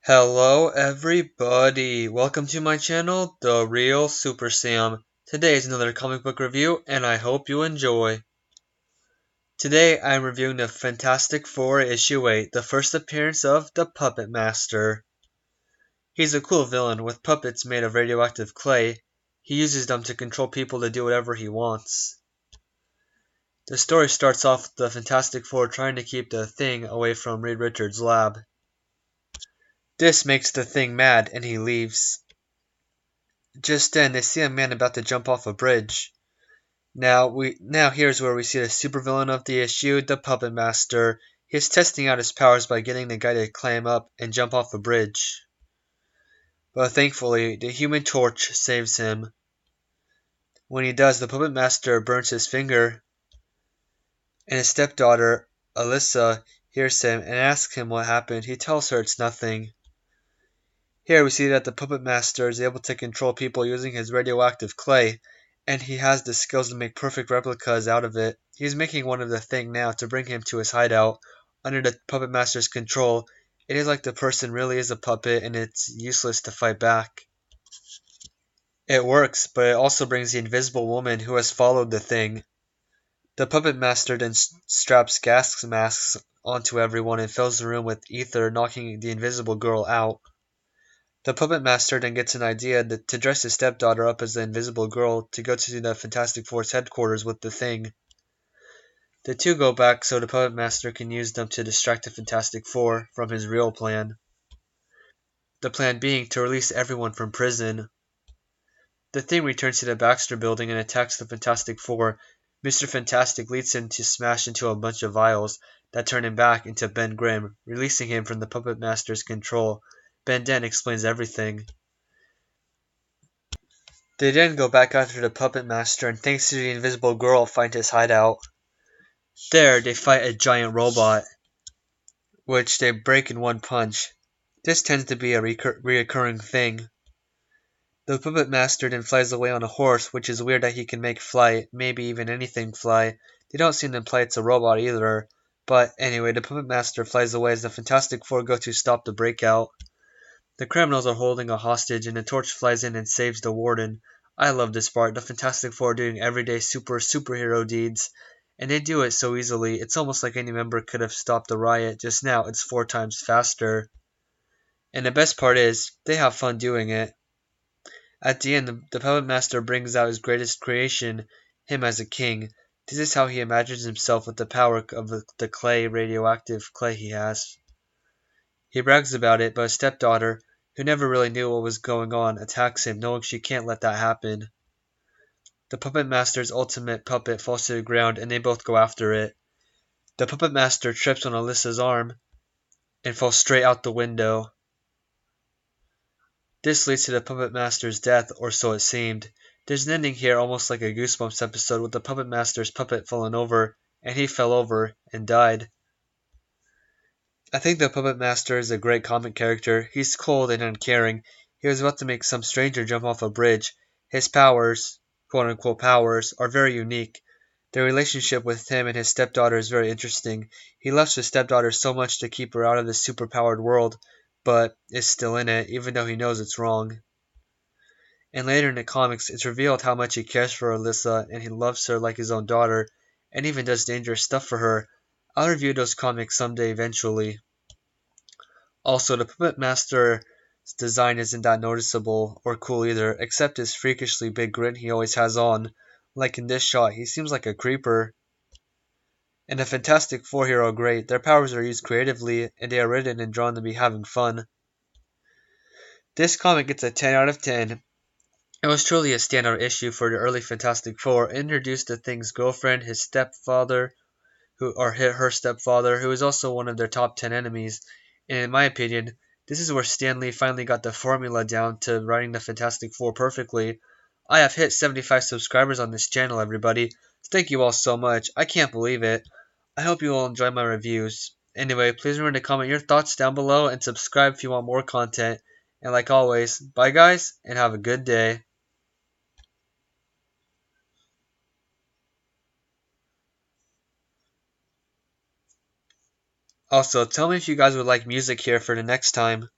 Hello everybody, welcome to my channel, The Real Super Sam. Today is another comic book review and I hope you enjoy. Today I am reviewing the Fantastic Four issue 8, the first appearance of the Puppet Master. He's a cool villain with puppets made of radioactive clay. He uses them to control people to do whatever he wants. The story starts off with the Fantastic Four trying to keep the Thing away from Reed Richards' lab. This makes the Thing mad and he leaves. Just then, they see a man about to jump off a bridge. Now here's where we see the supervillain of the issue, the Puppet Master. He's testing out his powers by getting the guy to climb up and jump off a bridge. But thankfully, the Human Torch saves him. When he does, the Puppet Master burns his finger, and his stepdaughter, Alyssa, hears him and asks him what happened. He tells her it's nothing. Here we see that the Puppet Master is able to control people using his radioactive clay, and he has the skills to make perfect replicas out of it. He's making one of the Thing now to bring him to his hideout. Under the Puppet Master's control, it is like the person really is a puppet and it's useless to fight back. It works, but it also brings the Invisible Woman who has followed the Thing. The Puppet Master then straps gas masks onto everyone and fills the room with ether, knocking the Invisible Girl out. The Puppet Master then gets an idea to dress his stepdaughter up as the Invisible Girl to go to the Fantastic Four's headquarters with the Thing. The two go back so the Puppet Master can use them to distract the Fantastic Four from his real plan. The plan being to release everyone from prison. The Thing returns to the Baxter building and attacks the Fantastic Four. Mr. Fantastic leads him to smash into a bunch of vials that turn him back into Ben Grimm, releasing him from the Puppet Master's control. Ben then explains everything. They then go back after the Puppet Master and thanks to the Invisible Girl find his hideout. There they fight a giant robot, which they break in one punch. This tends to be a reoccurring thing. The Puppet Master then flies away on a horse, which is weird that he can make fly, maybe even anything fly. They don't seem to imply it's a robot either. But anyway, the Puppet Master flies away as the Fantastic Four go to stop the breakout. The criminals are holding a hostage and the Torch flies in and saves the warden. I love this part, the Fantastic Four doing everyday superhero deeds. And they do it so easily, it's almost like any member could have stopped the riot, just now it's 4 times faster. And the best part is, they have fun doing it. At the end, the Puppet Master brings out his greatest creation, him as a king. This is how he imagines himself with the power of the clay, radioactive clay he has. He brags about it, but his stepdaughter, who never really knew what was going on, attacks him, knowing she can't let that happen. The Puppet Master's ultimate puppet falls to the ground, and they both go after it. The Puppet Master trips on Alyssa's arm and falls straight out the window. This leads to the Puppet Master's death, or so it seemed. There's an ending here almost like a Goosebumps episode with the Puppet Master's puppet falling over, and he fell over and died. I think the Puppet Master is a great comic character. He's cold and uncaring. He was about to make some stranger jump off a bridge. His powers, quote-unquote powers, are very unique. The relationship with him and his stepdaughter is very interesting. He loves his stepdaughter so much to keep her out of this superpowered world, but is still in it, even though he knows it's wrong. And later in the comics, it's revealed how much he cares for Alyssa, and he loves her like his own daughter, and even does dangerous stuff for her. I'll review those comics someday eventually. Also, the Puppet Master's design isn't that noticeable or cool either, except his freakishly big grin he always has on. Like in this shot, he seems like a creeper. And the Fantastic Four here are great. Their powers are used creatively, and they are written and drawn to be having fun. This comic gets a 10 out of 10. It was truly a standout issue for the early Fantastic Four. It introduced the Thing's girlfriend, his stepfather, her stepfather, who is also one of their top 10 enemies. And in my opinion, this is where Stan Lee finally got the formula down to writing the Fantastic Four perfectly. I have hit 75 subscribers on this channel, everybody. Thank you all so much. I can't believe it. I hope you all enjoy my reviews. Anyway, please remember to comment your thoughts down below and subscribe if you want more content. And like always, bye guys, and have a good day. Also, tell me if you guys would like music here for the next time.